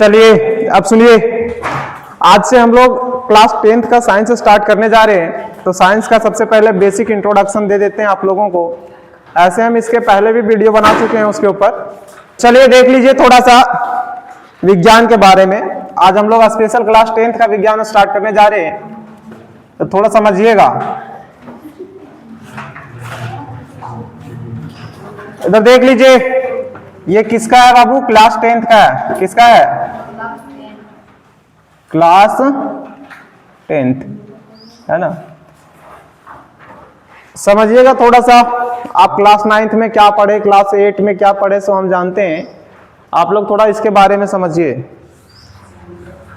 चलिए अब सुनिए, आज से हम लोग क्लास 10th का साइंस स्टार्ट करने जा रहे हैं। तो साइंस का सबसे पहले बेसिक इंट्रोडक्शन दे देते हैं आप लोगों को। ऐसे हम इसके पहले भी वीडियो बना चुके हैं उसके ऊपर। चलिए देख लीजिए थोड़ा सा विज्ञान के बारे में। आज हम लोग स्पेशल क्लास 10th का विज्ञान स्टार्ट करने जा रहे हैं, तो थोड़ा समझिएगा। इधर देख लीजिए, ये किसका है बाबू? क्लास 10th का है। किसका है? क्लास 10th है ना। समझिएगा थोड़ा सा। आप क्लास 9th में क्या पढ़े, क्लास 8 में क्या पढ़े, सो हम जानते हैं। आप लोग थोड़ा इसके बारे में समझिए।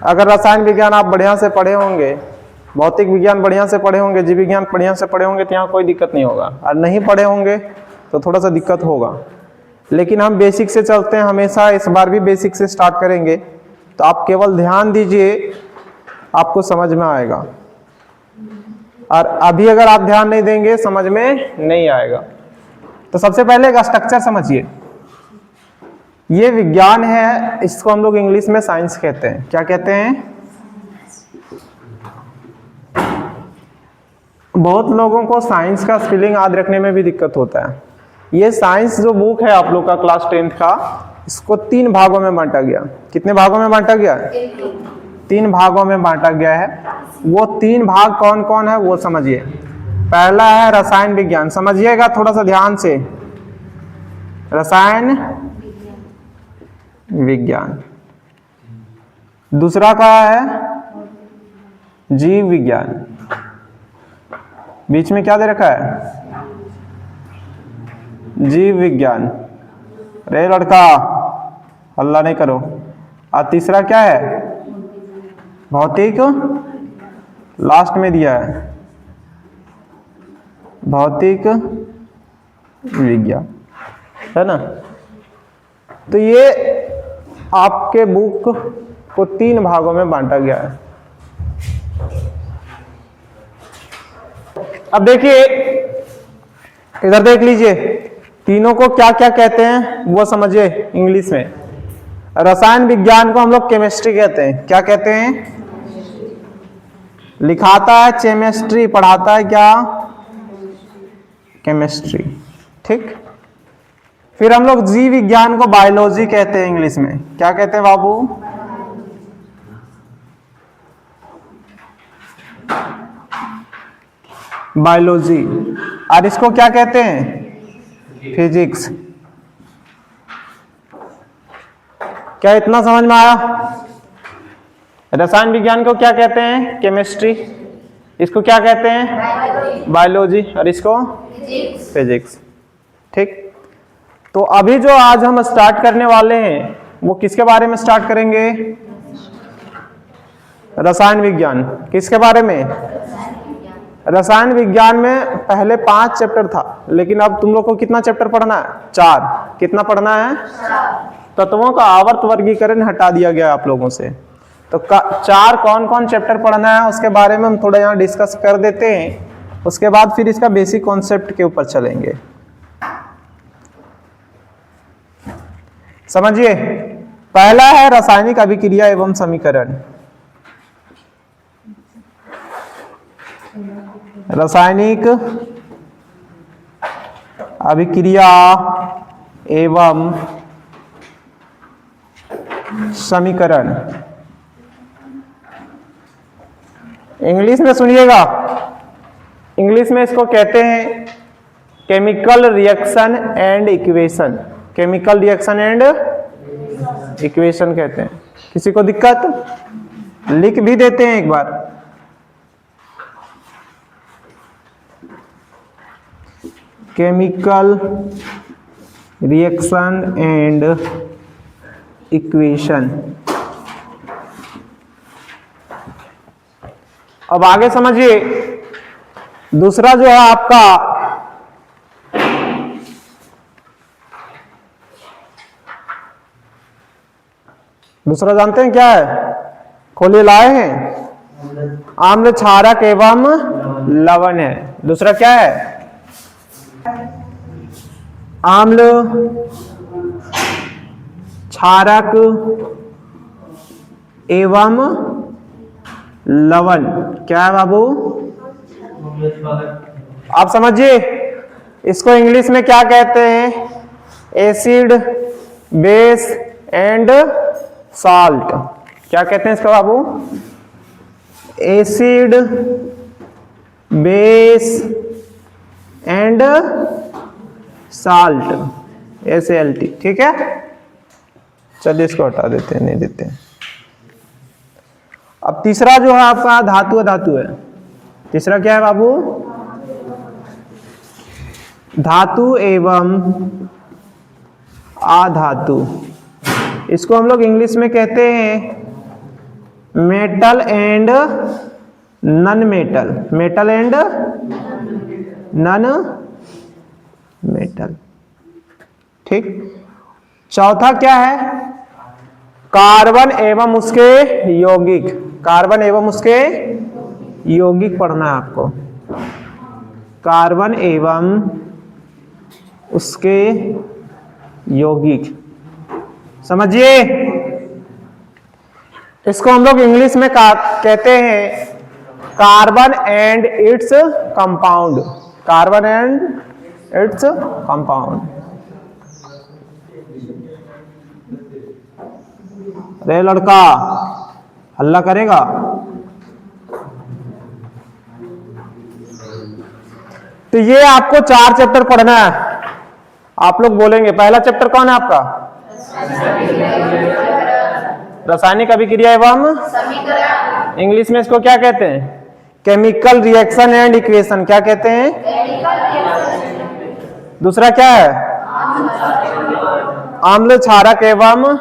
अगर रसायन विज्ञान आप बढ़िया से पढ़े होंगे, भौतिक विज्ञान बढ़िया से पढ़े होंगे, जीव विज्ञान बढ़िया से पढ़े होंगे, तो यहाँ कोई दिक्कत नहीं होगा। और नहीं पढ़े होंगे तो थोड़ा सा दिक्कत होगा। लेकिन हम बेसिक से चलते हैं हमेशा। इस बार भी बेसिक से स्टार्ट करेंगे, तो आप केवल ध्यान दीजिए, आपको समझ में आएगा। और अभी अगर आप ध्यान नहीं देंगे समझ में नहीं आएगा। तो सबसे पहले एक स्ट्रक्चर समझिए। ये विज्ञान है, इसको हम लोग इंग्लिश में साइंस कहते हैं। क्या कहते हैं? बहुत लोगों को साइंस का स्पेलिंग याद रखने में भी दिक्कत होता है। ये साइंस जो बुक है आप लोग का क्लास 10th का, इसको 3 भागों में बांटा गया। कितने भागों में बांटा गया? 3 भागों में बांटा गया है। वो 3 भाग कौन कौन है वो समझिए। पहला है रसायन विज्ञान, समझिएगा थोड़ा सा ध्यान से। रसायन विज्ञान। दूसरा का है जीव विज्ञान। बीच में क्या दे रखा है? जीव विज्ञान। रे लड़का हल्ला नहीं करो। और तीसरा क्या है? भौतिक। लास्ट में दिया है भौतिक विज्ञान, है ना। तो ये आपके बुक को 3 भागों में बांटा गया है। अब देखिए, इधर देख लीजिए, तीनों को क्या क्या कहते हैं वो समझिए इंग्लिश में। रसायन विज्ञान को हम लोग केमिस्ट्री कहते हैं। क्या कहते हैं? लिखाता है केमिस्ट्री, पढ़ाता है क्या? केमिस्ट्री। ठीक। फिर हम लोग जीव विज्ञान को बायोलॉजी कहते हैं इंग्लिश में। क्या कहते हैं बाबू? बायोलॉजी। और इसको क्या कहते हैं? फिजिक्स। क्या इतना समझ में आया? रसायन विज्ञान को क्या कहते हैं? केमिस्ट्री। इसको क्या कहते हैं? बायोलॉजी। और इसको फिजिक्स। ठीक। तो अभी जो आज हम स्टार्ट करने वाले हैं वो किसके बारे में स्टार्ट करेंगे? रसायन विज्ञान। किसके बारे में? रसायन विज्ञान में पहले 5 चैप्टर था, लेकिन अब तुम लोग को कितना चैप्टर पढ़ना है? 4। कितना पढ़ना है? तत्वों का आवर्त वर्गीकरण हटा दिया गया आप लोगों से। तो 4 कौन कौन चैप्टर पढ़ना है उसके बारे में हम थोड़ा यहाँ डिस्कस कर देते हैं। उसके बाद फिर इसका बेसिक कॉन्सेप्ट के ऊपर चलेंगे। समझिए, पहला है रासायनिक अभिक्रिया एवं समीकरण। रासायनिक अभिक्रिया एवं समीकरण। इंग्लिश में सुनिएगा, इंग्लिश में इसको कहते हैं chemical reaction and equation. Chemical reaction and equation कहते हैं। किसी को दिक्कत? लिख भी देते हैं एक बार। Chemical reaction and equation. अब आगे समझिए, दूसरा जो है आपका दूसरा जानते हैं क्या है? खोलिए, लाए हैं। आम्ल, क्षारक एवं लवण है। दूसरा क्या है? आम्ल, क्षारक एवं लवण। क्या है बाबू? आप समझिए, इसको इंग्लिश में क्या कहते हैं? Acid, base and salt. क्या कहते हैं इसका बाबू? Acid, base and salt, SALT। ठीक है, चलिए इसको हटा देते हैं, नहीं देते हैं। अब तीसरा जो है आपका धातु धातु है। तीसरा क्या है बाबू? धातु एवं अधातु। इसको हम लोग इंग्लिश में कहते हैं metal and non metal. Metal and non metal. ठीक। चौथा क्या है? कार्बन एवं उसके यौगिक। कार्बन एवं उसके यौगिक पढ़ना है आपको। कार्बन एवं उसके यौगिक, समझिए। इसको हम लोग इंग्लिश में कहते हैं carbon and its compound. Carbon and its compound. अरे लड़का हल्ला करेगा। तो ये आपको 4 चैप्टर पढ़ना है। आप लोग बोलेंगे पहला चैप्टर कौन है आपका? रासायनिक अभिक्रिया एवं इंग्लिश में इसको क्या कहते हैं? Chemical reaction and equation. क्या कहते हैं? दूसरा क्या है? अम्ल क्षारक एवं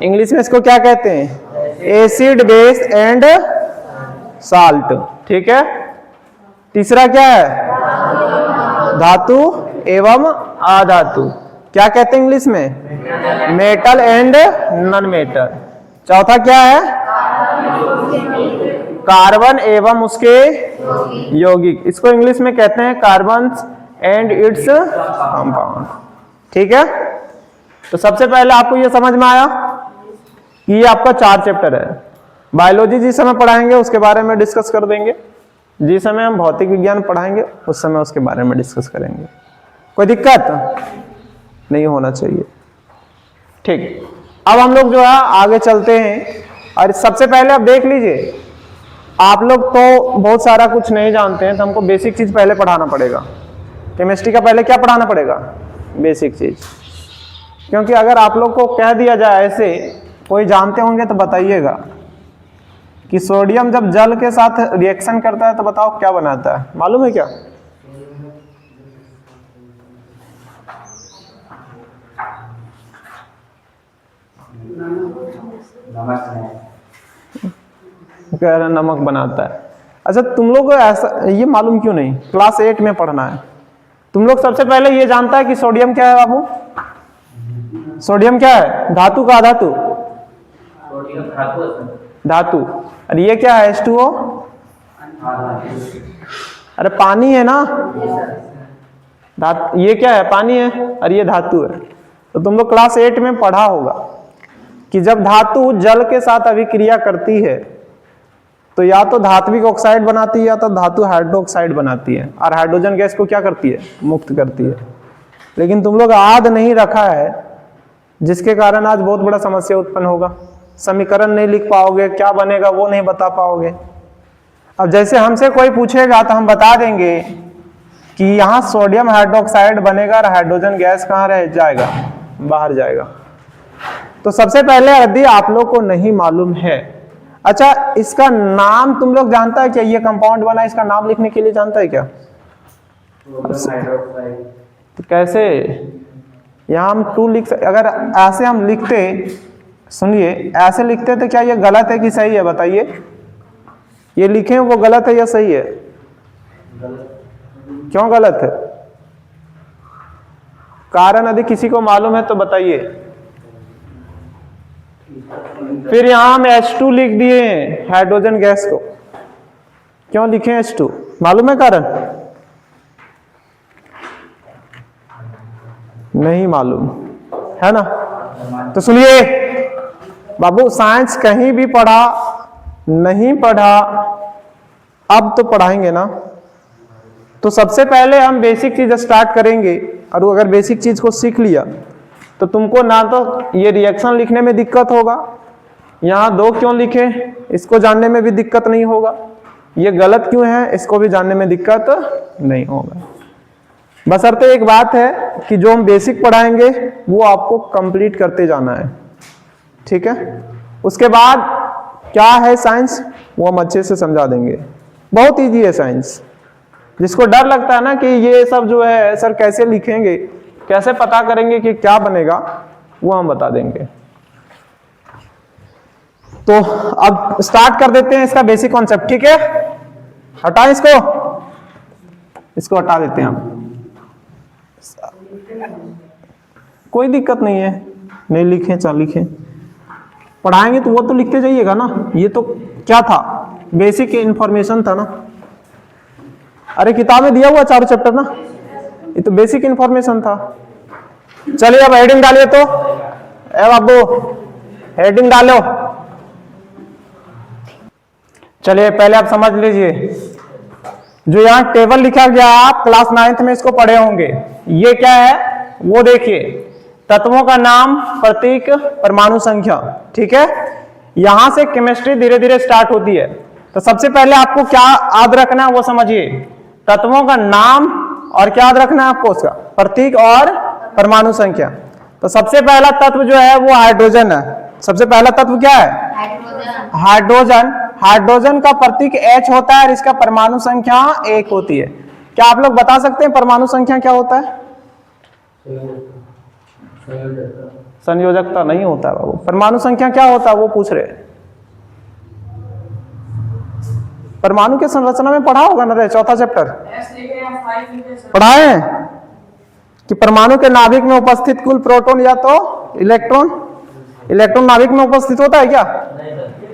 इंग्लिश में इसको क्या कहते हैं? Acid, base and salt. ठीक है। तीसरा क्या है? धातु एवं अधातु। क्या कहते हैं इंग्लिश में? Metal and non metal. चौथा क्या है? कार्बन एवं उसके यौगिक। इसको इंग्लिश में कहते हैं कार्बन एंड इट्स कंपाउंड। ठीक है। तो सबसे पहले आपको यह समझ में आया कि ये आपका 4 चैप्टर है। बायोलॉजी जिस समय पढ़ाएंगे उसके बारे में डिस्कस कर देंगे, जिस समय हम भौतिक विज्ञान पढ़ाएंगे उस समय उसके बारे में डिस्कस करेंगे। कोई दिक्कत नहीं होना चाहिए। ठीक। अब हम लोग जो है आगे चलते हैं। और सबसे पहले आप देख लीजिए, आप लोग तो बहुत सारा कुछ नहीं जानते हैं, तो हमको बेसिक चीज पहले पढ़ाना पड़ेगा। केमिस्ट्री का पहले क्या पढ़ाना पड़ेगा? बेसिक चीज। क्योंकि अगर आप लोग को कह दिया जाए ऐसे, कोई जानते होंगे तो बताइएगा कि सोडियम जब जल के साथ रिएक्शन करता है तो बताओ क्या बनाता है? मालूम है क्या? कह रहे नमक बनाता है। अच्छा, तुम लोग को ऐसा ये मालूम क्यों नहीं? क्लास 8 में पढ़ना है। तुम लोग सबसे पहले ये जानता है कि सोडियम क्या है बाबू? सोडियम क्या है? धातु का अधातु? धातु। और ये क्या है? H2O। अरे पानी है ना। ये क्या है? पानी है। और ये धातु है। तो तुम लोग क्लास 8 में पढ़ा होगा कि जब धातु जल के साथ अभिक्रिया करती है तो या तो धात्विक ऑक्साइड बनाती है या तो धातु हाइड्रोक्साइड बनाती है, और हाइड्रोजन गैस को क्या करती है? मुक्त करती है। लेकिन तुम लोग याद नहीं रखा है, जिसके कारण आज बहुत बड़ा समस्या उत्पन्न होगा। समीकरण नहीं लिख पाओगे, क्या बनेगा वो नहीं बता पाओगे। अब जैसे हमसे कोई पूछेगा तो हम बता देंगे कि यहाँ सोडियम हाइड्रोक्साइड बनेगा और हाइड्रोजन गैस कहाँ रह जाएगा? बाहर जाएगा। तो सबसे पहले यदि आप लोग को नहीं मालूम है, अच्छा इसका नाम तुम लोग जानता है क्या? ये कंपाउंड बना, इसका नाम लिखने के लिए जानता है क्या? तो कैसे? यहाँ हम 2 लिख सकते। अगर ऐसे हम लिखते, सुनिए, ऐसे लिखते तो क्या ये गलत है कि सही है? बताइए। ये लिखे वो गलत है या सही है? क्यों गलत है? कारण यदि किसी को मालूम है तो बताइए। फिर यहां हम H2 लिख दिए हाइड्रोजन गैस को। क्यों लिखे H2? मालूम है कारण? नहीं मालूम है ना। तो सुनिए, बाबू साइंस कहीं भी पढ़ा नहीं पढ़ा, अब तो पढ़ाएंगे ना। तो सबसे पहले हम बेसिक चीज स्टार्ट करेंगे, और अगर बेसिक चीज को सीख लिया तो तुमको ना तो ये रिएक्शन लिखने में दिक्कत होगा, यहाँ 2 क्यों लिखे इसको जानने में भी दिक्कत नहीं होगा, ये गलत क्यों है इसको भी जानने में दिक्कत नहीं होगा। बशर्ते एक बात है कि जो हम बेसिक पढ़ाएंगे वो आपको कंप्लीट करते जाना है, ठीक है। उसके बाद क्या है साइंस वो हम अच्छे से समझा देंगे। बहुत इजी है साइंस। जिसको डर लगता है ना कि ये सब जो है सर कैसे लिखेंगे, कैसे पता करेंगे कि क्या बनेगा, वो हम बता देंगे। तो अब स्टार्ट कर देते हैं इसका बेसिक कॉन्सेप्ट, ठीक है। हटाएं इसको हटा देते हैं हम, कोई दिक्कत नहीं है, नहीं लिखें चाहे लिखें, पढ़ाएंगे तो वो तो लिखते जाइएगा ना। ये तो क्या था, बेसिक इंफॉर्मेशन था ना। अरे किताब में दिया हुआ 4 चैप्टर ना, ये तो बेसिक इंफॉर्मेशन था। चलिए अब हेडिंग डालिए तो, ए बाबू हेडिंग डालो। चलिए पहले आप समझ लीजिए, जो यहाँ टेबल लिखा गया आप क्लास 9th में इसको पढ़े होंगे। ये क्या है वो देखिए, तत्वों का नाम, प्रतीक, परमाणु संख्या, ठीक है। यहां से केमिस्ट्री धीरे धीरे स्टार्ट होती है। तो सबसे पहले आपको क्या याद रखना है वो समझिए, तत्वों का नाम और क्या याद रखना है आपको, उसका प्रतीक और परमाणु संख्या। तो सबसे पहला तत्व जो है वो हाइड्रोजन है। सबसे पहला तत्व क्या है, हाइड्रोजन। हाइड्रोजन का प्रतीक H होता है और इसका परमाणु संख्या 1 होती है। क्या आप लोग बता सकते हैं परमाणु संख्या क्या होता है? संयोजकता नहीं होता है बाबू। परमाणु संख्या क्या होता है वो पूछ रहे हैं। परमाणु के संरचना में पढ़ा होगा ना रे, 4था चैप्टर पढ़ाए कि परमाणु के नाभिक में उपस्थित कुल प्रोटॉन या तो इलेक्ट्रॉन, इलेक्ट्रॉन नाभिक में उपस्थित होता है क्या?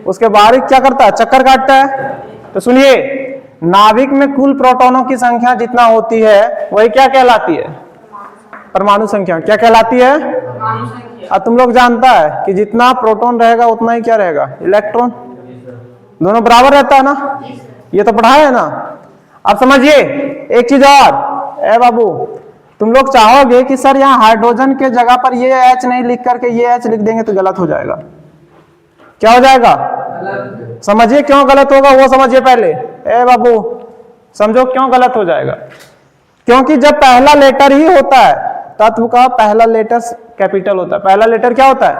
उसके बाहर क्या करता है, चक्कर काटता है। तो सुनिए, नाभिक में कुल प्रोटॉनों की संख्या जितना होती है वही क्या कहलाती है, परमाणु संख्या। क्या कहलाती है? अब तुम लोग जानता है कि जितना प्रोटॉन रहेगा उतना ही क्या रहेगा, इलेक्ट्रॉन। दोनों बराबर रहता है ना, ये तो पढ़ा है ना। अब समझिए एक चीज और, ए बाबू तुम लोग चाहोगे कि सर यहाँ हाइड्रोजन के जगह पर ये H नहीं लिख करके ये H लिख देंगे तो गलत हो जाएगा। क्या हो जाएगा? समझिए क्यों गलत होगा वो समझिए पहले। ए बाबू समझो क्यों गलत हो जाएगा। क्योंकि जब पहला लेटर ही होता है, तत्व का पहला लेटर कैपिटल होता है। पहला लेटर क्या होता है,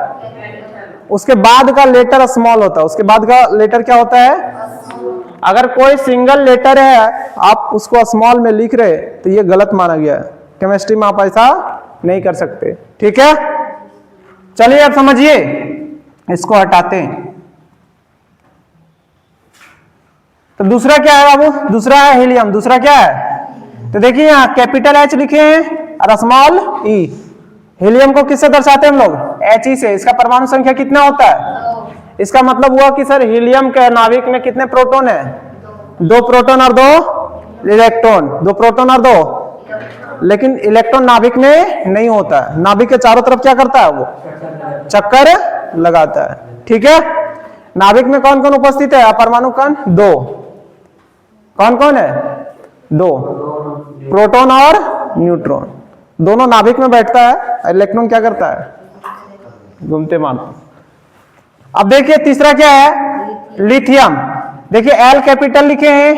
उसके बाद का लेटर स्मॉल होता है। उसके बाद का लेटर क्या होता है? अगर कोई सिंगल लेटर है आप उसको स्मॉल में लिख रहे तो ये गलत माना गया है। केमिस्ट्री में आप ऐसा नहीं कर सकते, ठीक है। चलिए अब समझिए, इसको हटाते हैं। तो दूसरा क्या है बाबू? दूसरा है हीलियम। दूसरा क्या है? तो देखिए यहाँ कैपिटल H लिखे हैं और स्मॉल e। हीलियम को किससे दर्शाते हैं हम लोग? He से। इसका परमाणु संख्या कितना होता है? इसका मतलब हुआ कि सर हीलियम के नाभिक में कितने प्रोटॉन है? 2 प्रोटॉन और 2 इलेक्ट्रॉन। 2 प्रोटॉन और 2, लेकिन इलेक्ट्रॉन नाभिक में नहीं होता है। नाभिक के चारों तरफ क्या करता है? वो चक्कर लगाता है, ठीक है। नाभिक में कौन कौन उपस्थित है? परमाणु कण 2। कौन कौन है? 2, प्रोटॉन और न्यूट्रॉन। दोनों नाभिक में बैठता है, इलेक्ट्रॉन क्या करता है? घूमते मारते। अब देखिए तीसरा क्या है? लिथियम। देखिए L कैपिटल लिखे हैं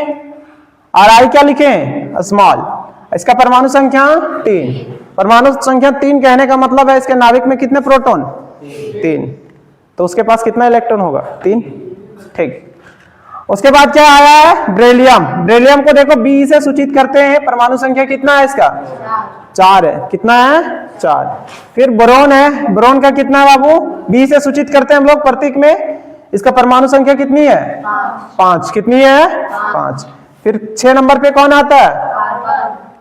और I क्या लिखे हैं? स्मॉल। इसका परमाणु संख्या 3। परमाणु संख्या 3 कहने का मतलब है इसके नाभिक में कितने प्रोटॉन? 3। तो उसके पास कितना इलेक्ट्रॉन होगा? 3, ठीक। उसके बाद क्या आया है? बेरिलियम। बेरिलियम को देखो B से सूचित करते हैं। परमाणु संख्या कितना है इसका? 4 है। कितना है? 4। फिर बोरोन है। बोरोन का कितना है बाबू? B से सूचित करते हैं हम लोग प्रतीक में। इसका परमाणु संख्या कितनी है? 5। कितनी है? 5। फिर 6 नंबर पे कौन आता है?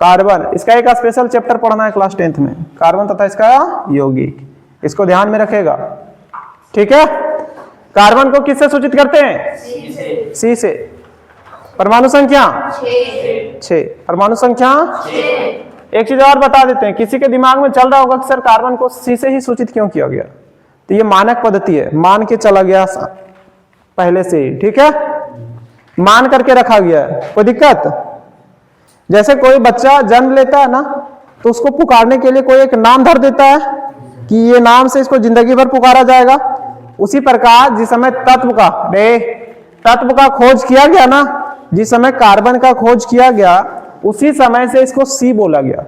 कार्बन। इसका एक स्पेशल चैप्टर पढ़ना है क्लास 10th में, कार्बन तथा इसका यौगिक। इसको ध्यान में रखेगा, ठीक है। कार्बन को किससे सूचित करते हैं? C से। परमाणु संख्या 6। परमाणु संख्या 6। एक चीज और बता देते हैं, किसी के दिमाग में चल रहा होगा कि सर कार्बन को C से ही सूचित क्यों किया गया, तो ये मानक पद्धति है, मान के चला गया पहले से ही, ठीक है, मान करके रखा गया है, कोई दिक्कत। जैसे कोई बच्चा जन्म लेता है ना, तो उसको पुकारने के लिए कोई एक नाम धर देता है कि ये नाम से इसको जिंदगी भर पुकारा जाएगा। उसी प्रकार जिस समय तत्व का खोज किया गया ना, जिस समय कार्बन का खोज किया गया, उसी समय से इसको सी बोला गया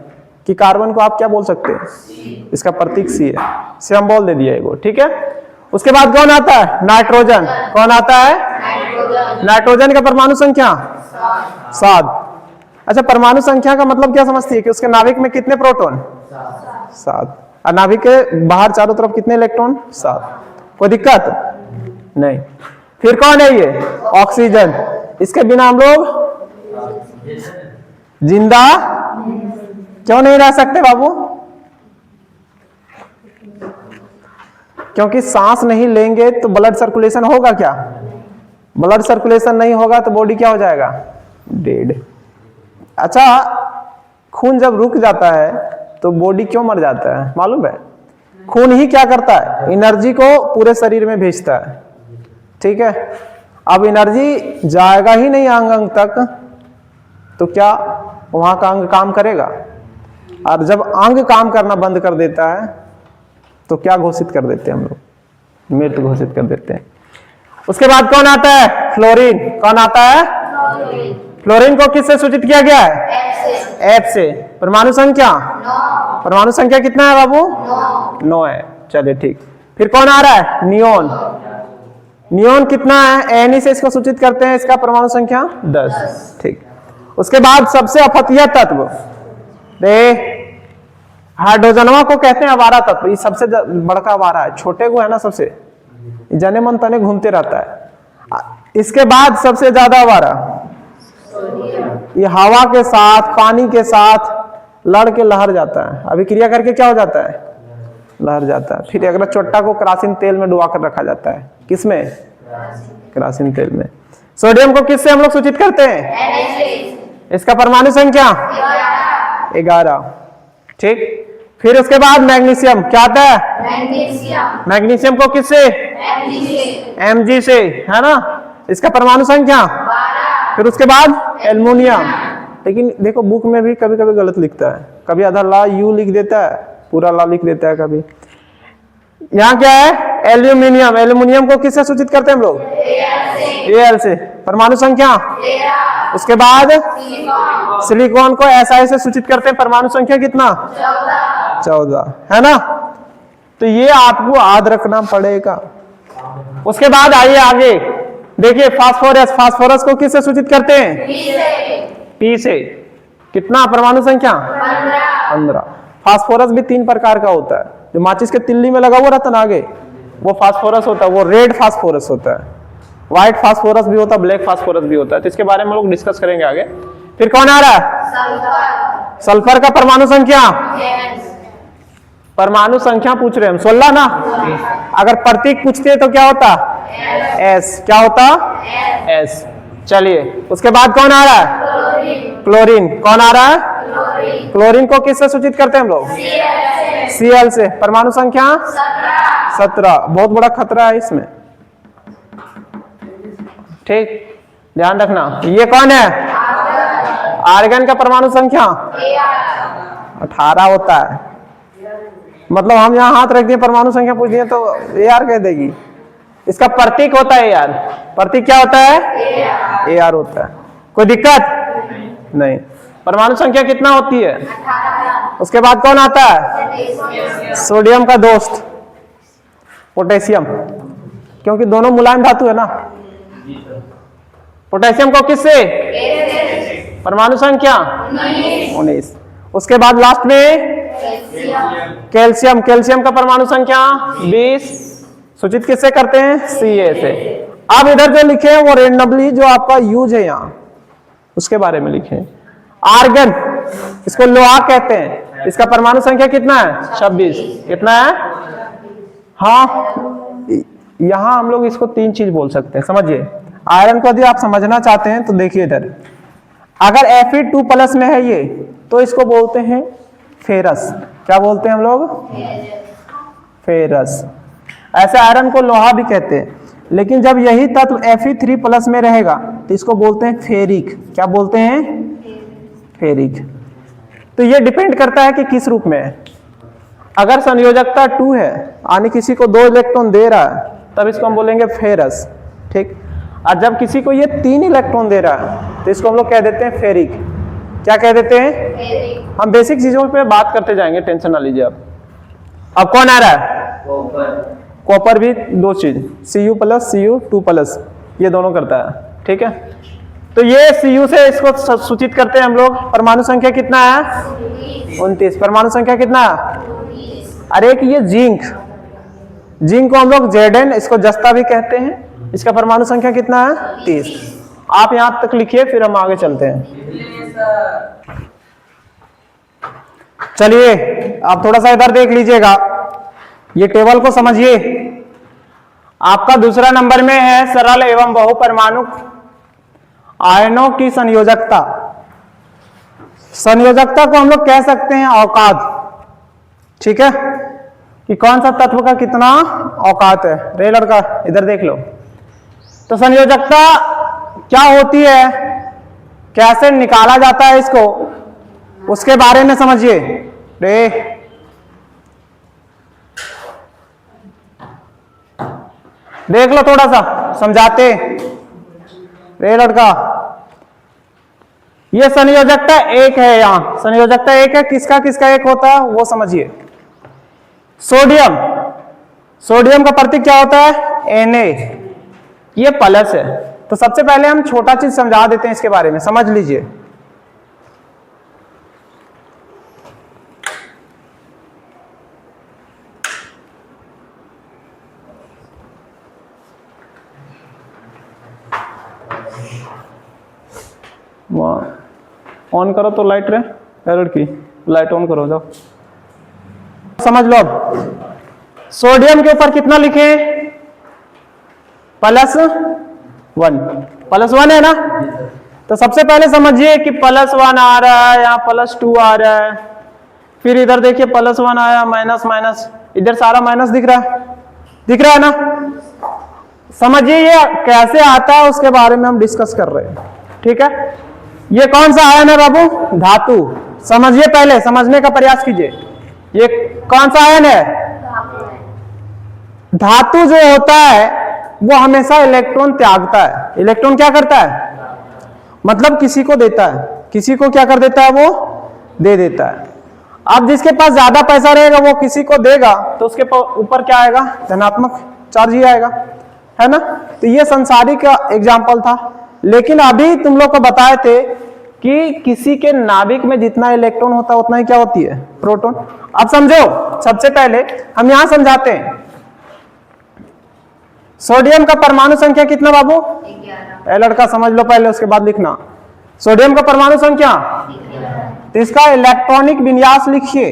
कि कार्बन को आप क्या बोल सकते हैं, इसका प्रतीक सी है, सिंबल दे दिया एगो, ठीक है। उसके बाद कौन आता है, नाइट्रोजन। कौन आता है, नाइट्रोजन का परमाणु संख्या 7। अच्छा, परमाणु संख्या का मतलब क्या समझती है कि उसके नाभिक में कितने प्रोटॉन, 7, और नाभिक के बाहर चारों तरफ कितने इलेक्ट्रॉन, 7। कोई दिक्कत नहीं। फिर कौन है ये, ऑक्सीजन। इसके बिना हम लोग जिंदा क्यों नहीं रह सकते बाबू, क्योंकि सांस नहीं लेंगे तो ब्लड सर्कुलेशन होगा क्या, ब्लड सर्कुलेशन नहीं होगा तो बॉडी क्या हो जाएगा, डेड। अच्छा, खून जब रुक जाता है तो बॉडी क्यों मर जाता है मालूम है, खून ही क्या करता है, एनर्जी को पूरे शरीर में भेजता है, ठीक है। अब एनर्जी जाएगा ही नहीं अंग अंग तक तो क्या वहां का अंग काम करेगा, और जब अंग काम करना बंद कर देता है तो क्या घोषित कर देते हैं हम लोग, मृत घोषित कर देते हैं। उसके बाद कौन आता है, फ्लोरीन। कौन आता है, फ्लोरीन को किससे सूचित किया गया है, एफ से। परमाणु संख्या 9। परमाणु संख्या कितना है बाबू, 9 है, चलिए ठीक। फिर कौन आ रहा है, नियोन। नियोन कितना है, एन से इसको सूचित करते हैं, इसका परमाणु संख्या 10, ठीक। उसके बाद सबसे अफतिया तत्व हाइड्रोजनवा को कहते हैं अवारा तत्व, ये सबसे बड़का अवारा है, छोटे को है ना सबसे जने मन तने घूमते रहता है। इसके बाद सबसे ज्यादा अवारा ये हवा के साथ पानी के साथ लड़ के लहर जाता है, अभिक्रिया करके क्या हो जाता है, लहर जाता है। फिर अगला चोट्टा को केरोसिन तेल में डुबा कर रखा जाता है, किसमें, केरोसिन तेल में। सोडियम को किससे हम लोग सूचित करते हैं, इसका परमाणु संख्या 11, ठीक। फिर उसके बाद मैग्नीशियम, क्या आता है, मैग्नीशियम को किससे, Mg से, है ना, इसका परमाणु संख्या 12। फिर उसके बाद एल्युमिनियम, लेकिन देखो बुक में भी कभी कभी गलत लिखता है, कभी आधा ला यू लिख देता है, पूरा ला लिख देता है कभी। यहाँ क्या है, एल्यूमिनियम। एल्यूमिनियम को किससे सूचित करते हैं हम लोग, Al से, परमाणु संख्या 13। उसके बाद सिलिकॉन को Si से सूचित करते हैं, परमाणु संख्या कितना, 14, है ना। तो ये आपको याद रखना पड़ेगा। उसके बाद आइए आगे देखिए, फास्फोरस। फास्फोरस को किससे सूचित करते हैं, P से। कितना, परमाणु संख्या 15। फास्फोरस भी 3 प्रकार का होता है, जो माचिस के तिल्ली में लगा हुआ रहता ना आगे, वो फास्फोरस होता है, वो रेड फास्फोरस होता है। व्हाइट फास्फोरस भी होता है, ब्लैक फास्फोरस भी होता है, तो इसके बारे में लोग डिस्कस करेंगे आगे। फिर कौन आ रहा है, सल्फर। सल्फर का परमाणु संख्या, परमाणु संख्या पूछ रहे हैं हम, 16 ना। अगर प्रतीक पूछते हैं तो क्या होता, S। क्या होता, S। चलिए, उसके बाद कौन आ रहा है, क्लोरीन। कौन आ रहा है, क्लोरीन को किससे सूचित करते हैं हम लोग, Cl से। परमाणु संख्या 17। बहुत बड़ा खतरा है इसमें, ठीक, ध्यान रखना। ये कौन है, आर्गन का परमाणु संख्या 18 होता है। मतलब हम यहाँ हाथ रख दिए, परमाणु संख्या पूछ दिए तो Ar कह देगी। इसका प्रतीक होता है Ar। प्रतीक क्या होता है, Ar होता है। कोई दिक्कत नहीं। परमाणु संख्या कितना होती है, 18। उसके बाद कौन आता है, सोडियम का दोस्त पोटेशियम, क्योंकि दोनों मुलायम धातु है ना। पोटेशियम को किससे, परमाणु संख्या 19। उसके बाद लास्ट में कैल्शियम। कैल्शियम का परमाणु संख्या 20, सूचित किससे करते हैं, Ca से। अब इधर जो लिखे हैं वो रेंडमली जो आपका यूज है यहाँ उसके बारे में लिखे। आर्गन, इसको लोहा कहते हैं, इसका परमाणु संख्या कितना है, 26। कितना है, हाँ, यहां हम लोग इसको 3 चीज बोल सकते हैं, समझिए। आयरन को यदि आप समझना चाहते हैं तो देखिए इधर, अगर Fe2+ में है ये तो इसको बोलते हैं फेरस। क्या बोलते हैं हम लोग, फेरस। ऐसे आयरन को लोहा भी कहते हैं। लेकिन जब यही तत्व Fe3+ में रहेगा तो इसको बोलते हैं फेरिक। क्या बोलते हैं? फेरिक। तो ये डिपेंड करता है कि किस रूप में है। अगर संयोजकता 2 है यानी किसी को 2 इलेक्ट्रॉन दे रहा है तब इसको हम बोलेंगे फेरस, ठीक। और जब किसी को ये 3 इलेक्ट्रॉन दे रहा है तो इसको हम लोग कह देते हैं फेरिक। क्या कह देते हैं? हम बेसिक चीजों पे बात करते जाएंगे, टेंशन ना लीजिए। अब कौन आ रहा है? कॉपर भी 2 चीज, Cu+, Cu2+, ये दोनों करता है, ठीक है। तो ये Cu से इसको सूचित करते हैं हम लोग। परमाणु संख्या कितना है? 29। परमाणु संख्या कितना है? अरे कि ये जिंक को हम लोग Zn, इसको जस्ता भी कहते हैं। इसका परमाणु संख्या कितना है? 30। आप यहां तक लिखिए, फिर हम आगे चलते हैं। चलिए आप थोड़ा सा इधर देख लीजिएगा, ये टेबल को समझिए। आपका दूसरा नंबर में है सरल एवं बहुपरमाणु आयनों की संयोजकता। संयोजकता को हम लोग कह सकते हैं औकात, ठीक है, कि कौन सा तत्व का कितना औकात है। रे लड़का इधर देख लो। तो संयोजकता क्या होती है, कैसे निकाला जाता है इसको, उसके बारे में समझिए। रे देख लो, थोड़ा सा समझाते। रे लड़का, ये संयोजकता 1 है। यहां संयोजकता 1 है। किसका किसका 1 होता है वो समझिए। सोडियम का प्रतीक क्या होता है? Na। ये प्लस है। तो सबसे पहले हम छोटा चीज समझा देते हैं, इसके बारे में समझ लीजिए। ऑन करो तो लाइट रे, एरर की लाइट ऑन करो, जाओ समझ लो। अब सोडियम के ऊपर कितना लिखे? +1 है ना। तो सबसे पहले समझिए कि +1 आ रहा है, यहाँ +2 आ रहा है, फिर इधर देखिए +1 आया, माइनस, इधर सारा माइनस दिख रहा है ना। समझिए ये कैसे आता है उसके बारे में हम डिस्कस कर रहे हैं, ठीक है। ये कौन सा आयन है बाबू? धातु। समझिए, पहले समझने का प्रयास कीजिए। ये कौन सा आयन है? धातु जो होता है वो हमेशा इलेक्ट्रॉन त्यागता है। इलेक्ट्रॉन क्या करता है? मतलब किसी को देता है। किसी को क्या कर देता है? वो दे देता है। अब जिसके पास ज्यादा पैसा रहेगा वो किसी को देगा तो उसके ऊपर क्या आएगा? धनात्मक चार्ज ही आएगा, है ना। तो ये संसारिक का एग्जाम्पल था। लेकिन अभी तुम लोग को बताए थे कि किसी के नाभिक में जितना इलेक्ट्रॉन होता है उतना ही क्या होती है? प्रोटॉन। अब समझो, सबसे पहले हम यहां समझाते हैं। सोडियम का परमाणु संख्या कितना बाबू? 11। लड़का समझ लो पहले, उसके बाद लिखना। सोडियम का परमाणु संख्या, तो इसका इलेक्ट्रॉनिक विन्यास लिखिए,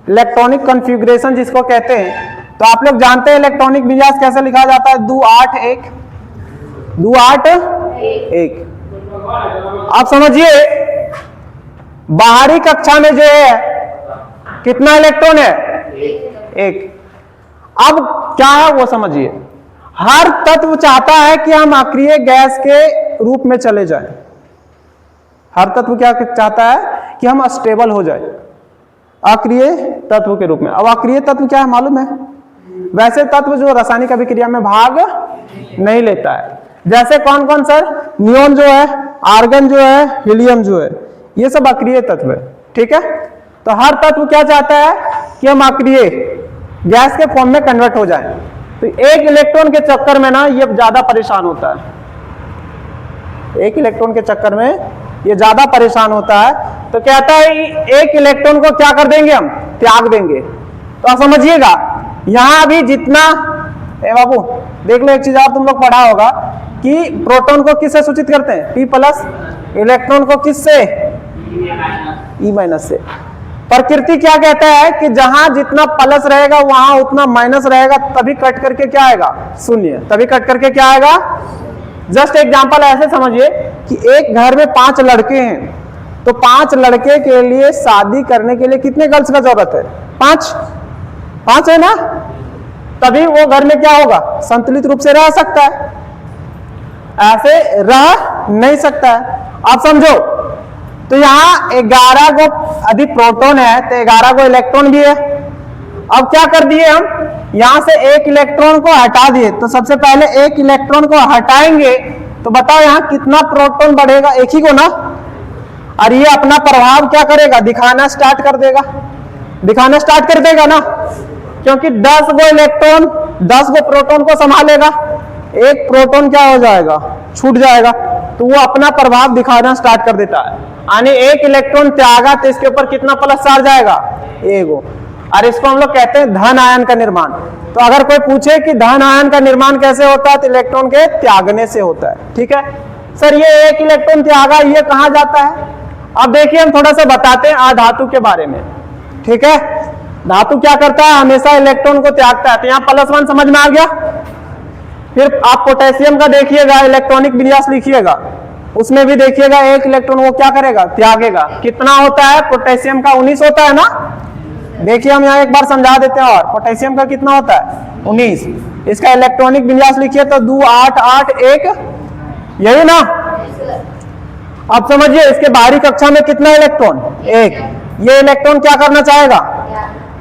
इलेक्ट्रॉनिक कॉन्फ़िगरेशन जिसको कहते हैं। तो आप लोग जानते हैं इलेक्ट्रॉनिक विन्यास कैसे लिखा जाता है? 2 8 1 2 8 1। आप समझिए, बाहरी कक्षा में जो है कितना इलेक्ट्रॉन है? 1। अब क्या है वो समझिए। हर तत्व चाहता है कि हम अक्रिय गैस के रूप में चले जाएं। हर तत्व क्या चाहता है? कि हम स्टेबल हो जाए अक्रिय तत्व के रूप में। अब अक्रिय तत्व क्या है मालूम है? वैसे तत्व जो रासायनिक अभिक्रिया में भाग नहीं लेता है। जैसे कौन कौन सर? नियोन जो है, आर्गन जो है, हीलियम जो है, ये सब अक्रिय तत्व है, ठीक है। तो हर तत्व क्या चाहता है? कि हम अक्रिय गैस के फॉर्म में कन्वर्ट हो जाएं। तो एक इलेक्ट्रॉन के चक्कर में ना ये ज्यादा परेशान होता है। एक इलेक्ट्रॉन के चक्कर में ये ज्यादा परेशान होता है। तो कहता है एक इलेक्ट्रॉन को क्या कर देंगे? हम त्याग देंगे। तो आप समझिएगा, यहां भी जितना बाबू देख लो, एक चीज आप तुम लोग पढ़ा होगा कि प्रोटॉन को किससे सूचित करते हैं? P+। इलेक्ट्रॉन को किससे? E- से। प्रकृति क्या कहता है कि जहां जितना प्लस रहेगा वहां उतना माइनस रहेगा, तभी कट करके क्या आएगा? 0। तभी कट करके क्या आएगा? जस्ट एग्जांपल ऐसे समझिए कि एक घर में 5 लड़के हैं, तो 5 लड़के के लिए शादी करने के लिए कितने गर्ल्स का जरूरत है? 5 है ना। तभी वो घर में क्या होगा, संतुलित रूप से रह सकता है, ऐसे रह नहीं सकता है। आप समझो, तो यहाँ 11 को अधिक प्रोटॉन है तो 11 को इलेक्ट्रॉन भी है। अब क्या कर दिए हम, यहां से एक इलेक्ट्रॉन को हटा दिए, तो सबसे पहले एक इलेक्ट्रॉन को हटाएंगे तो बताओ यहाँ कितना प्रोटॉन बढ़ेगा, एक ही को ना, और ये अपना प्रभाव क्या करेगा, दिखाना स्टार्ट कर देगा, दिखाना स्टार्ट कर देगा ना, क्योंकि 10 गो इलेक्ट्रॉन 10 गो प्रोटॉन को संभालेगा, एक प्रोटॉन क्या हो जाएगा, छूट जाएगा, तो वो अपना प्रभाव दिखाना स्टार्ट कर देता है। यानी एक इलेक्ट्रॉन त्यागा तो इसके ऊपर कितना प्लस चार्ज जाएगा, एगो, और इसको हम लोग कहते हैं धन आयन का निर्माण। तो अगर कोई पूछे कि धन आयन का निर्माण कैसे होता है, तो इलेक्ट्रॉन के त्यागने से होता है। ठीक है सर, ये एक इलेक्ट्रॉन त्यागा, ये कहां जाता है। अब देखिए हम थोड़ा सा बताते हैं अधातु के बारे में। ठीक है, धातु क्या करता है, हमेशा इलेक्ट्रॉन को त्यागता है। तो यहाँ +1 समझ में आ गया। फिर आप पोटेशियम का देखिएगा, इलेक्ट्रॉनिक विन्यास लिखिएगा, उसमें भी देखिएगा एक इलेक्ट्रॉन वो क्या करेगा, त्यागेगा। कितना होता है पोटेशियम का, 19 होता है ना। देखिए हम यहाँ एक बार समझा देते हैं, और पोटेशियम का कितना होता है, 19। इसका इलेक्ट्रॉनिक विन्यास लिखिए तो 2 8 8 1, यही ना। अब समझिए इसके बाहरी कक्षा में कितना इलेक्ट्रॉन, 1। ये इलेक्ट्रॉन क्या करना चाहेगा,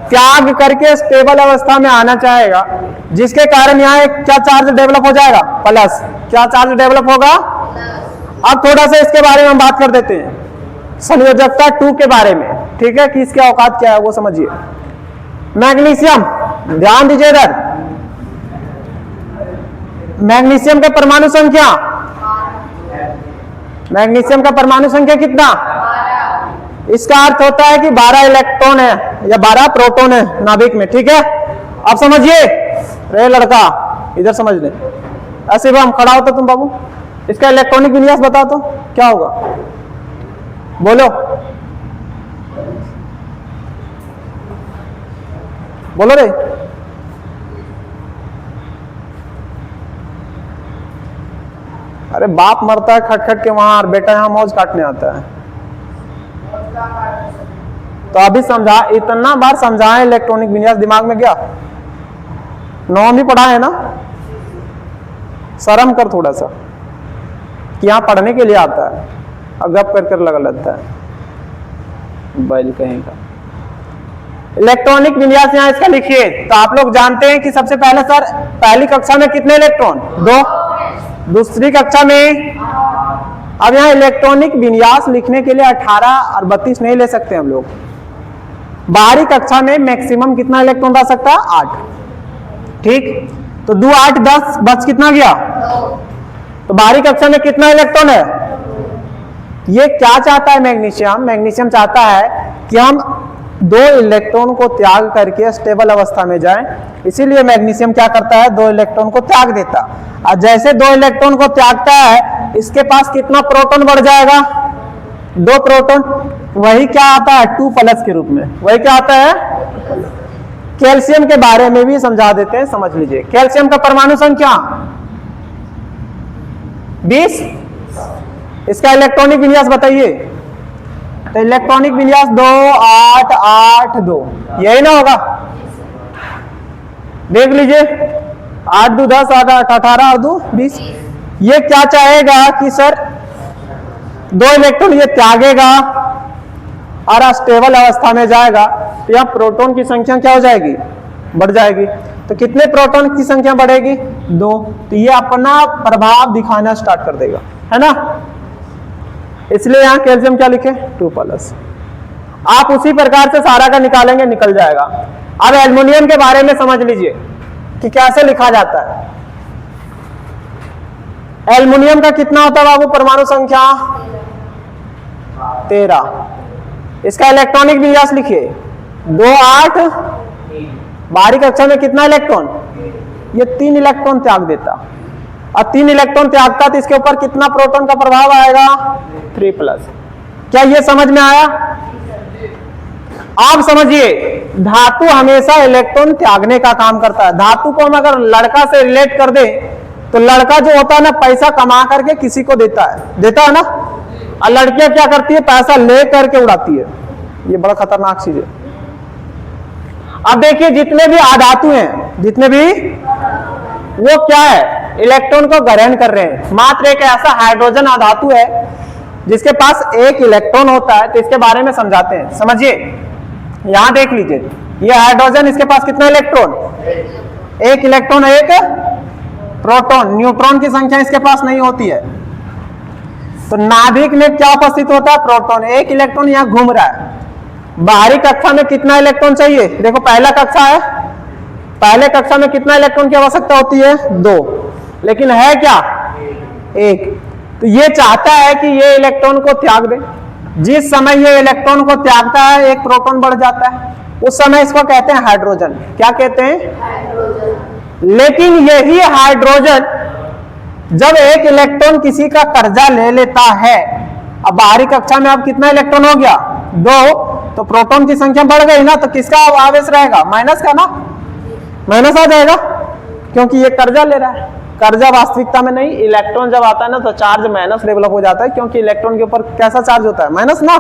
त्याग करके स्टेबल अवस्था में आना चाहेगा, जिसके कारण यहाँ एक क्या चार्ज डेवलप हो जाएगा, प्लस। क्या चार्ज डेवलप होगा। अब थोड़ा सा इसके बारे में हम बात कर देते हैं, संयोजकता 2 के बारे में। ठीक है, कि इसके औकात क्या है वो समझिए। मैग्नीशियम, ध्यान दीजिए इधर, मैग्नीशियम का परमाणु संख्या, मैग्नीशियम का परमाणु संख्या कितना, इसका अर्थ होता है कि 12 इलेक्ट्रॉन है या 12 प्रोटॉन है नाभिक में। ठीक है, अब समझिए, रे लड़का इधर समझ ले, ऐसे भी हम खड़ा होता तुम बाबू, इसका इलेक्ट्रॉनिक विन्यास बताओ तो क्या होगा, बोलो बोलो रे। अरे बाप मरता है खट खट के वहां, और बेटा यहां मौज काटने आता है। तो अभी समझा, इतना बार समझाएं, इलेक्ट्रॉनिक विन्यास दिमाग में गया, 9वीं पढ़ा है ना। शर्म कर थोड़ा सा कि यहाँ पढ़ने के लिए आता है और गप कर कर लगा लगता है, बैल कहेगा। इलेक्ट्रॉनिक विन्यास यहाँ इसका लिखिए। तो आप लोग जानते हैं कि सबसे पहले सर पहली कक्षा में कितने इलेक्ट्रॉन, 2। दूसरी कक्षा में, अब यहाँ इलेक्ट्रॉनिक विन्यास लिखने के लिए 18 और 32 नहीं ले सकते हम लोग। बाहरी कक्षा में मैक्सिमम कितना इलेक्ट्रॉन रह सकता है, 8। ठीक, तो 2 8 10 बच कितना गया, तो बाहरी कक्षा में कितना इलेक्ट्रॉन है। ये क्या चाहता है मैग्नीशियम, मैग्नीशियम चाहता है कि हम 2 इलेक्ट्रॉन को त्याग करके स्टेबल अवस्था में जाएं। इसीलिए मैग्नीशियम क्या करता है, 2 इलेक्ट्रॉन को त्याग देता, और जैसे 2 इलेक्ट्रॉन को त्यागता है, इसके पास कितना प्रोटॉन बढ़ जाएगा, 2 प्रोटॉन। वही क्या आता है, 2+ के रूप में, वही क्या आता है। कैल्शियम के बारे में भी समझा देते हैं, समझ लीजिए। कैल्शियम का परमाणु संख्या 20। इसका इलेक्ट्रॉनिक विन्यास बताइए। तो इलेक्ट्रॉनिक विन्यास 2 8 8 2, यही ना होगा। देख लीजिए, 8 2 10 8 8 18 और 2 20। ये क्या चाहेगा कि सर 2 इलेक्ट्रॉन ये त्यागेगा और स्टेबल अवस्था में जाएगा, तो यहाँ प्रोटॉन की संख्या क्या हो जाएगी, बढ़ जाएगी। तो कितने प्रोटॉन की संख्या बढ़ेगी, 2। तो ये अपना प्रभाव दिखाना स्टार्ट कर देगा, है ना। इसलिए यहाँ कैल्शियम क्या लिखे, 2+। आप उसी प्रकार से सारा का निकालेंगे, निकल जाएगा। अब एल्युमिनियम के बारे में समझ लीजिए कि कैसे लिखा जाता है। एल्युमिनियम का कितना होता है बाबू, परमाणु संख्या 13। इसका इलेक्ट्रॉनिक विन्यास लिखिए, 2 8। बाहरी कक्षा में कितना इलेक्ट्रॉन, ये 3 इलेक्ट्रॉन त्याग देता, और 3 इलेक्ट्रॉन त्यागता तो इसके ऊपर कितना प्रोटॉन का प्रभाव आएगा, 3+। क्या ये समझ में आया। आप समझिए, धातु हमेशा इलेक्ट्रॉन त्यागने का काम करता है। धातु को हम अगर लड़का से रिलेट कर दे, तो लड़का जो होता है ना, पैसा कमा करके किसी को देता है ना, और लड़कियां क्या करती है, पैसा ले करके उड़ाती है। ये बड़ा खतरनाक चीज है। अब देखिए, जितने भी अधातु हैं, जितने भी वो क्या है, इलेक्ट्रॉन को ग्रहण कर रहे हैं। मात्र एक ऐसा हाइड्रोजन अधातु है जिसके पास एक इलेक्ट्रॉन होता है, तो इसके बारे में समझाते हैं। समझिए, यहां देख लीजिए, ये हाइड्रोजन, इसके पास कितना इलेक्ट्रॉन, एक इलेक्ट्रॉन, एक प्रोटॉन। न्यूट्रॉन की संख्या इसके पास नहीं होती है। तो नाभिक में क्या उपस्थित होता है, प्रोटॉन। एक इलेक्ट्रॉन यहां घूम रहा है। बाहरी कक्षा में कितना इलेक्ट्रॉन चाहिए, देखो पहला कक्षा है, पहले कक्षा में कितना इलेक्ट्रॉन की आवश्यकता होती है, 2, लेकिन है क्या, 1। तो ये चाहता है कि ये इलेक्ट्रॉन को त्याग दे। जिस समय ये इलेक्ट्रॉन को त्यागता है, एक प्रोटॉन बढ़ जाता है, उस समय इसको कहते हैं हाइड्रोजन। क्या कहते हैं, हाइड्रोजन। लेकिन यही हाइड्रोजन जब एक इलेक्ट्रॉन किसी का कर्जा ले लेता है, अब बाहरी कक्षा में अब कितना इलेक्ट्रॉन हो गया, 2, तो प्रोटॉन की संख्या बढ़ गई ना, तो किसका आवेश रहेगा, माइनस का ना, माइनस आ जाएगा, क्योंकि ये कर्जा ले रहा है। कर्जा वास्तविकता में नहीं, इलेक्ट्रॉन जब आता है ना तो चार्ज माइनस डेवलप हो जाता है, क्योंकि इलेक्ट्रॉन के ऊपर कैसा चार्ज होता है, माइनस ना।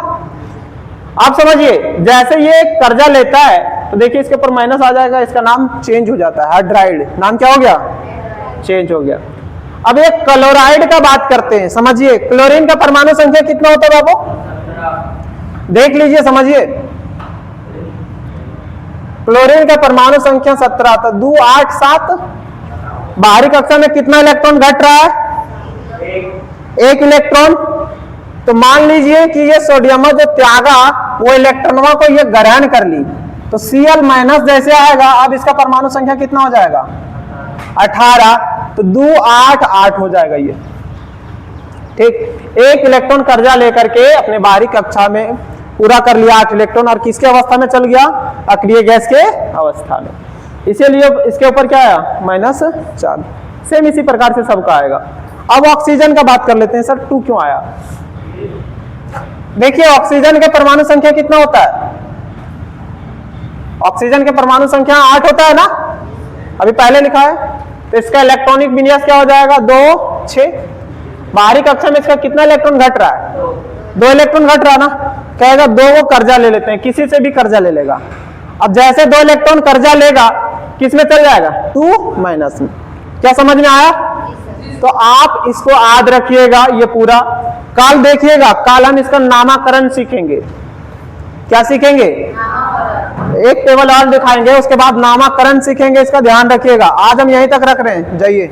आप समझिए, जैसे ये कर्जा लेता है तो देखिए इसके ऊपर माइनस आ जाएगा, इसका नाम चेंज हो जाता है, हाइड्राइड नाम क्या हो गया, चेंज हो गया। अब एक क्लोराइड का बात करते हैं। समझिए, क्लोरीन का परमाणु संख्या कितना होता है बाबू, देख लीजिए, समझिए, क्लोरीन का परमाणु संख्या 17, तो 2, 8, 7। बाहरी कक्षा में कितना इलेक्ट्रॉन घट रहा है, एक इलेक्ट्रॉन। तो मान लीजिए कि ये सोडियम जो त्यागा, वो इलेक्ट्रॉनों को ये ग्रहण कर ली, तो Cl माइनस जैसे आएगा, अब इसका परमाणु संख्या कितना हो जाएगा, 18। तो 2, 8, 8 हो जाएगा ये, ठीक। एक इलेक्ट्रॉन कर्जा लेकर के अपने बाहरी कक्षा में पूरा कर लिया 8 इलेक्ट्रॉन, और किसके अवस्था में चल गया, अक्रिय गैस के अवस्था में। इसीलिए इसके ऊपर क्या आया, -4। सेम इसी प्रकार से सबका आएगा। अब ऑक्सीजन का बात कर लेते हैं। सर 2 क्यों आया, देखिए ऑक्सीजन के परमाणु संख्या कितना होता है, ऑक्सीजन के परमाणु संख्या 8 होता है ना, अभी पहले लिखा है। तो इसका इलेक्ट्रॉनिक विन्यास क्या हो जाएगा, 2, 6। बाहरी कक्षा में इसका कितना इलेक्ट्रॉन घट रहा है, 2 इलेक्ट्रॉन घट रहा है ना, कहेगा 2 वो कर्जा ले लेते हैं, किसी से भी कर्जा ले लेगा। अब जैसे 2 इलेक्ट्रॉन कर्जा लेगा, किस में चल जाएगा, 2 माइनस में। क्या समझ में आया, तो आप इसको याद रखिएगा, ये पूरा काल देखिएगा, काल हम इसका नामकरण सीखेंगे। क्या सीखेंगे, एक टेबल और दिखाएंगे, उसके बाद नामकरण सीखेंगे, इसका ध्यान रखिएगा। आज हम यहीं तक रख रहे हैं, जाइए।